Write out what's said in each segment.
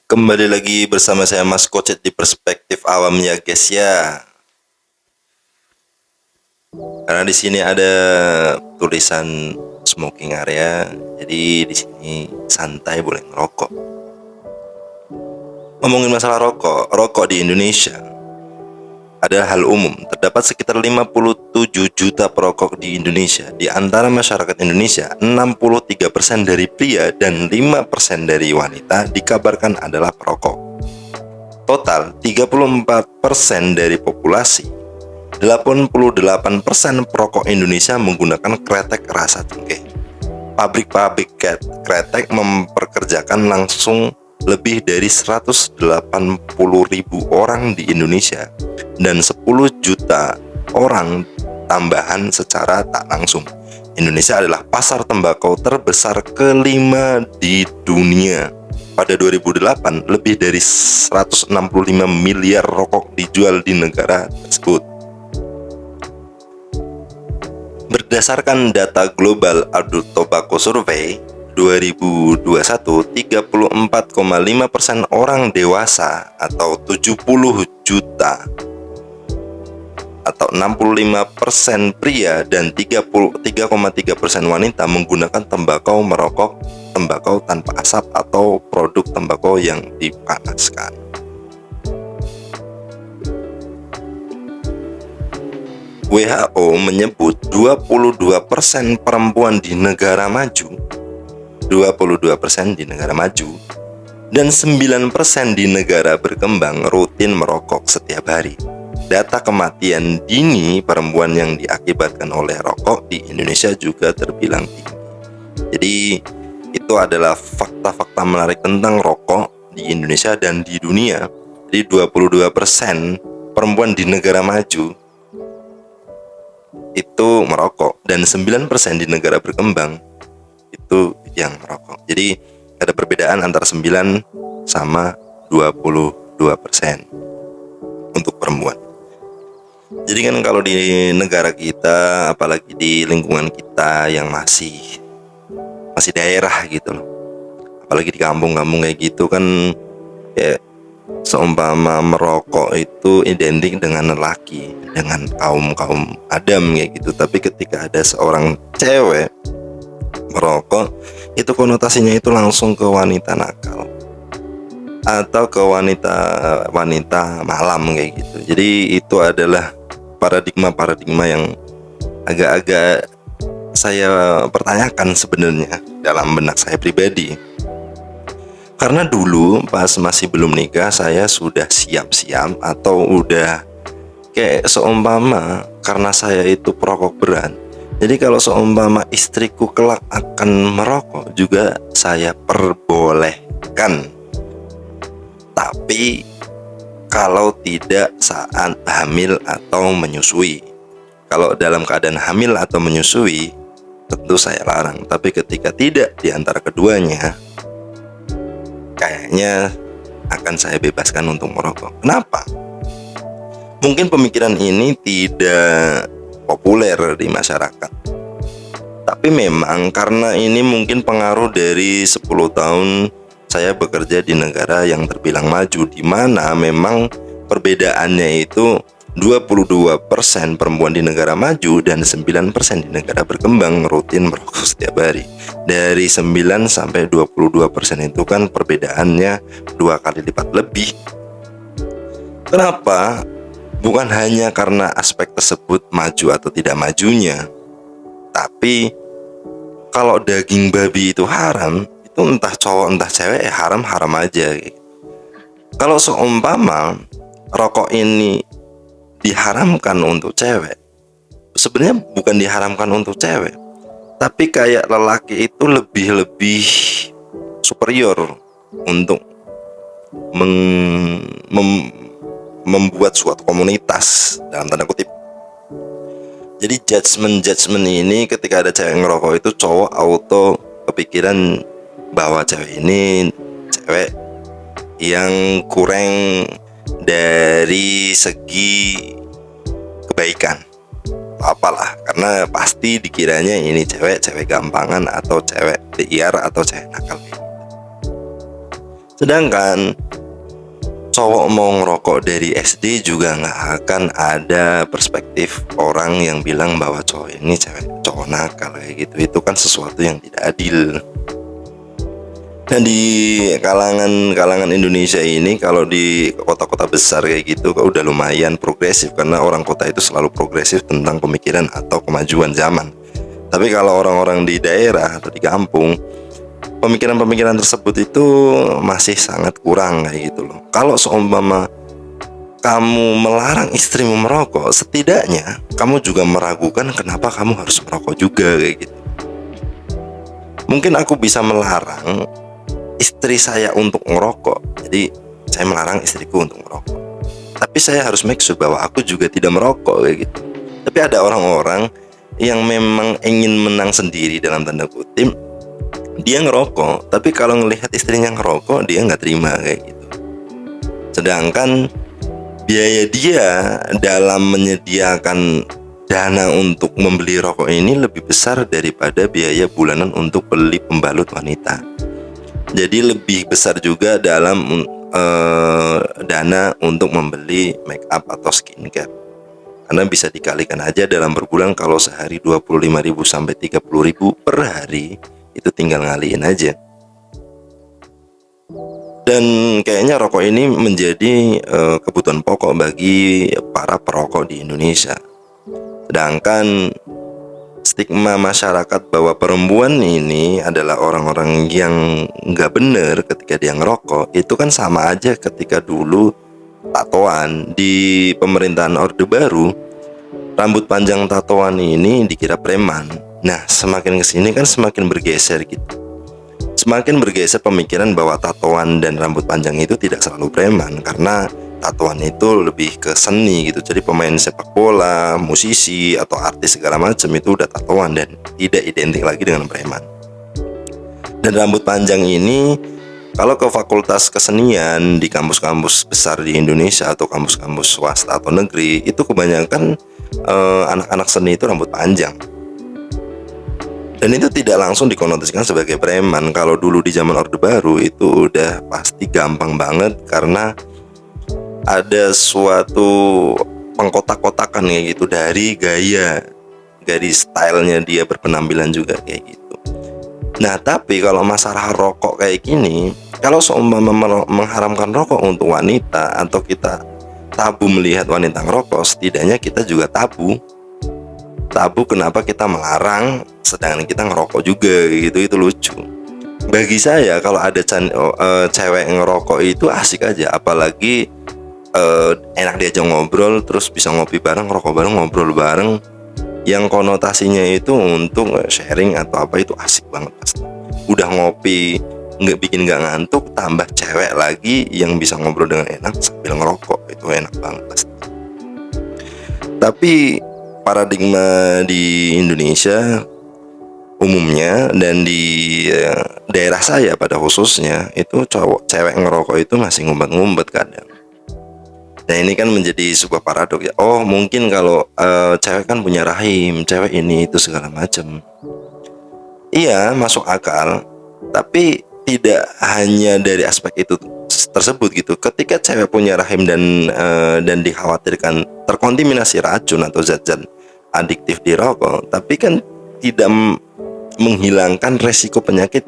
Kembali lagi bersama saya Mas Kocet di Perspektif Awam ya guys ya. Karena di sini ada tulisan smoking area, jadi di sini santai boleh ngerokok. Ngomongin masalah rokok di Indonesia adalah hal umum. Terdapat sekitar 57 juta perokok di Indonesia. Di antara masyarakat Indonesia, 63% dari pria dan 5% dari wanita dikabarkan adalah perokok. Total 34% dari populasi, 88% perokok Indonesia menggunakan kretek rasa cengkeh. Pabrik-pabrik kretek memperkerjakan langsung lebih dari 180.000 orang di Indonesia dan 10 juta orang tambahan secara tak langsung. Indonesia adalah pasar tembakau terbesar kelima di dunia. Pada 2008, lebih dari 165 miliar rokok dijual di negara tersebut. Berdasarkan data Global Adult Tobacco Survey 2021, 34,5% orang dewasa atau 70 juta atau 65% pria dan 3,3% wanita menggunakan tembakau tanpa asap atau produk tembakau yang dipanaskan. WHO menyebut 22% perempuan di negara maju, 22% di negara maju dan 9% di negara berkembang rutin merokok setiap hari. Data kematian dini perempuan yang diakibatkan oleh rokok di Indonesia juga terbilang tinggi. Jadi itu adalah fakta-fakta menarik tentang rokok di Indonesia dan di dunia. Jadi 22% perempuan di negara maju itu merokok dan 9% di negara berkembang itu yang merokok. Jadi ada perbedaan antara 9 sama 22% untuk perempuan. Jadi kan kalau di negara kita, apalagi di lingkungan kita yang masih daerah gitu loh, apalagi di kampung-kampung kayak gitu kan, ya seumpama merokok itu identik dengan lelaki, dengan kaum Adam kayak gitu. Tapi ketika ada seorang cewek merokok, itu konotasinya itu langsung ke wanita nakal atau ke wanita malam kayak gitu. Jadi itu adalah paradigma yang agak-agak saya pertanyakan sebenarnya dalam benak saya pribadi. Karena dulu pas masih belum nikah, saya sudah siap-siap atau udah kayak seumpama karena saya itu perokok berat. Jadi kalau seumpama istriku kelak akan merokok juga saya perbolehkan. Tapi kalau tidak saat hamil atau menyusui. Kalau dalam keadaan hamil atau menyusui, tentu saya larang. Tapi ketika tidak di antara keduanya, kayaknya akan saya bebaskan untuk merokok. Kenapa? Mungkin pemikiran ini tidak populer di masyarakat. Tapi memang karena ini mungkin pengaruh dari 10 tahun saya bekerja di negara yang terbilang maju, di mana memang perbedaannya itu 22% perempuan di negara maju dan 9% di negara berkembang rutin merokok setiap hari. Dari 9 sampai 22% itu kan perbedaannya 2 kali lipat lebih. Kenapa? Bukan hanya karena aspek tersebut maju atau tidak majunya, tapi kalau daging babi itu haram, itu entah cowok entah cewek haram aja. Kalau seumpama rokok ini diharamkan untuk cewek, sebenarnya bukan diharamkan untuk cewek, tapi kayak lelaki itu lebih superior untuk membuat suatu komunitas dalam tanda kutip. Jadi judgement ini ketika ada cewek ngerokok itu cowok auto kepikiran bahwa cewek ini cewek yang kurang dari segi kebaikan apalah, karena pasti dikiranya ini cewek gampangan atau cewek liar atau cewek nakal. Sedangkan cowok mau ngerokok dari SD juga nggak akan ada perspektif orang yang bilang bahwa cowok ini cowok nakal kayak gitu. Itu kan sesuatu yang tidak adil. Dan di kalangan Indonesia ini, kalau di kota-kota besar kayak gitu udah lumayan progresif, karena orang kota itu selalu progresif tentang pemikiran atau kemajuan zaman. Tapi kalau orang-orang di daerah atau di kampung, pemikiran-pemikiran tersebut itu masih sangat kurang kayak gitu loh. Kalau seumpama kamu melarang istrimu merokok, setidaknya kamu juga meragukan kenapa kamu harus merokok juga kayak gitu. Mungkin aku bisa melarang istri saya untuk ngerokok, jadi saya melarang istriku untuk merokok, tapi saya harus make sure bahwa aku juga tidak merokok kayak gitu. Tapi ada orang-orang yang memang ingin menang sendiri dalam tanda kutip, dia ngerokok, tapi kalau ngelihat istrinya ngerokok dia nggak terima kayak gitu. Sedangkan biaya dia dalam menyediakan dana untuk membeli rokok ini lebih besar daripada biaya bulanan untuk beli pembalut wanita. Jadi lebih besar juga dalam dana untuk membeli make up atau skincare. Karena bisa dikalikan aja dalam berbulan, kalau sehari 25.000 sampai 30.000 per hari, itu tinggal ngaliin aja. Dan kayaknya rokok ini menjadi kebutuhan pokok bagi para perokok di Indonesia. Sedangkan stigma masyarakat bahwa perempuan ini adalah orang-orang yang nggak bener ketika dia ngerokok, itu kan sama aja ketika dulu tatoan di pemerintahan Orde Baru, rambut panjang tatoan ini dikira preman. Nah, semakin kesini kan semakin bergeser gitu. Semakin bergeser pemikiran bahwa tatoan dan rambut panjang itu tidak selalu preman, karena tatoan itu lebih ke seni gitu. Jadi pemain sepak bola, musisi atau artis segala macam itu udah tatoan dan tidak identik lagi dengan preman. Dan rambut panjang ini kalau ke fakultas kesenian di kampus-kampus besar di Indonesia atau kampus-kampus swasta atau negeri, itu kebanyakan anak-anak seni itu rambut panjang. Dan itu tidak langsung dikonotasikan sebagai preman. Kalau dulu di zaman Orde Baru itu udah pasti gampang banget, karena ada suatu pengkotak-kotakan kayak gitu dari gaya, dari stylenya dia berpenampilan juga kayak gitu. Nah, tapi kalau masalah rokok kayak gini, kalau seumpama mengharamkan rokok untuk wanita atau kita tabu melihat wanita ngerokok, setidaknya kita juga tabu kenapa kita melarang sedangkan kita ngerokok juga gitu. Itu lucu. Bagi saya kalau ada cewek ngerokok itu asik aja, apalagi enak diajak ngobrol, terus bisa ngopi bareng, ngerokok bareng, ngobrol bareng, yang konotasinya itu untuk sharing atau apa, itu asik banget pasti. Udah ngopi bikin nggak ngantuk, tambah cewek lagi yang bisa ngobrol dengan enak sambil ngerokok, itu enak banget pasti. Tapi paradigma di Indonesia umumnya dan di daerah saya pada khususnya, itu cewek ngerokok itu masih ngumpet-ngumpet kadang. Nah, ini kan menjadi sebuah paradoks ya. Oh, mungkin kalau cewek kan punya rahim, cewek ini itu segala macam. Iya, masuk akal. Tapi tidak hanya dari aspek itu tersebut gitu. Ketika cewek punya rahim dan dikhawatirkan terkontaminasi racun atau zat-zat adiktif di rokok, tapi kan tidak menghilangkan resiko penyakit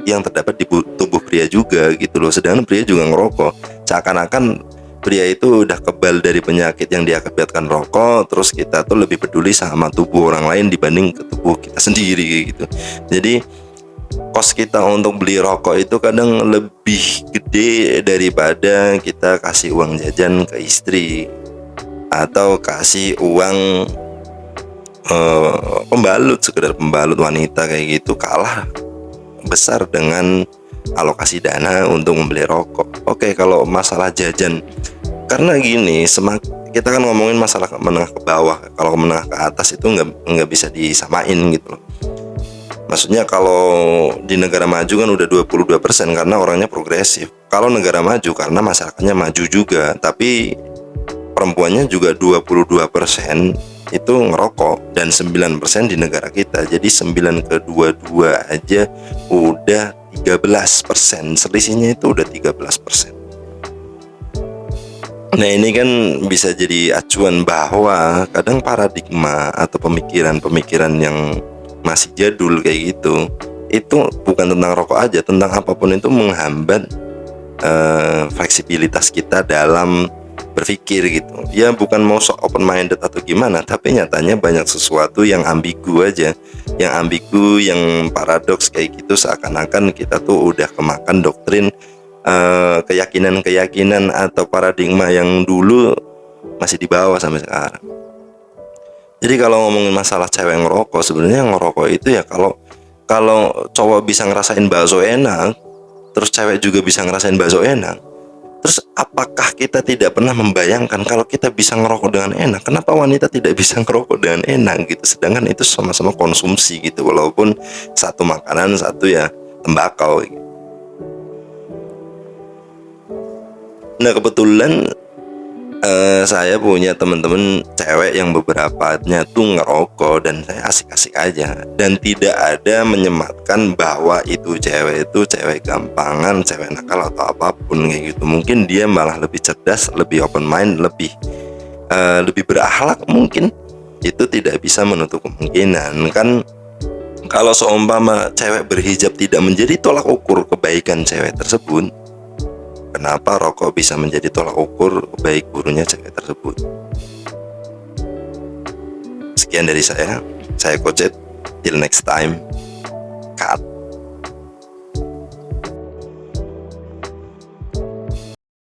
yang terdapat di tubuh pria juga gitu loh. Sedangkan pria juga ngerokok, seakan-akan pria itu udah kebal dari penyakit yang diakibatkan rokok, terus kita tuh lebih peduli sama tubuh orang lain dibanding ke tubuh kita sendiri gitu. Jadi kos kita untuk beli rokok itu kadang lebih gede daripada kita kasih uang jajan ke istri atau kasih uang pembalut, sekedar pembalut wanita kayak gitu, kalah besar dengan alokasi dana untuk membeli rokok. Oke, kalau masalah jajan, karena gini, kita kan ngomongin masalah menengah ke bawah. Kalau menengah ke atas itu nggak bisa disamain gitu loh. Maksudnya kalau di negara maju kan udah 22% karena orangnya progresif. Kalau negara maju karena masyarakatnya maju juga, tapi perempuannya juga 22% itu ngerokok dan 9% di negara kita. Jadi 9 ke 22 aja udah 13%, selisihnya itu udah 13%. Nah ini kan bisa jadi acuan bahwa kadang paradigma atau pemikiran-pemikiran yang masih jadul kayak gitu, itu bukan tentang rokok aja, tentang apapun itu menghambat fleksibilitas kita dalam berpikir gitu. Ya bukan mau sok open minded atau gimana, tapi nyatanya banyak sesuatu yang ambigu aja, yang paradoks kayak gitu, seakan-akan kita tuh udah kemakan doktrin keyakinan-keyakinan atau paradigma yang dulu masih dibawa sampai sekarang. Jadi kalau ngomongin masalah cewek ngerokok, sebenarnya ngerokok itu ya kalau kalau cowok bisa ngerasain bakso enak, terus cewek juga bisa ngerasain bakso enak. Terus apakah kita tidak pernah membayangkan kalau kita bisa ngerokok dengan enak, kenapa wanita tidak bisa ngerokok dengan enak gitu? Sedangkan itu sama-sama konsumsi gitu, walaupun satu makanan, satu ya tembakau gitu. Nah kebetulan saya punya teman-teman cewek yang beberapanya tuh ngerokok, dan saya asik-asik aja dan tidak ada menyematkan bahwa itu cewek gampangan, cewek nakal atau apapun kayak gitu. Mungkin dia malah lebih cerdas, lebih open mind, lebih berakhlak mungkin. Itu tidak bisa menutup kemungkinan kan. Kalau seumpama cewek berhijab tidak menjadi tolak ukur kebaikan cewek tersebut, kenapa rokok bisa menjadi tolak ukur baik buruknya cewek tersebut? Sekian dari saya Kocet. Till next time. Cut.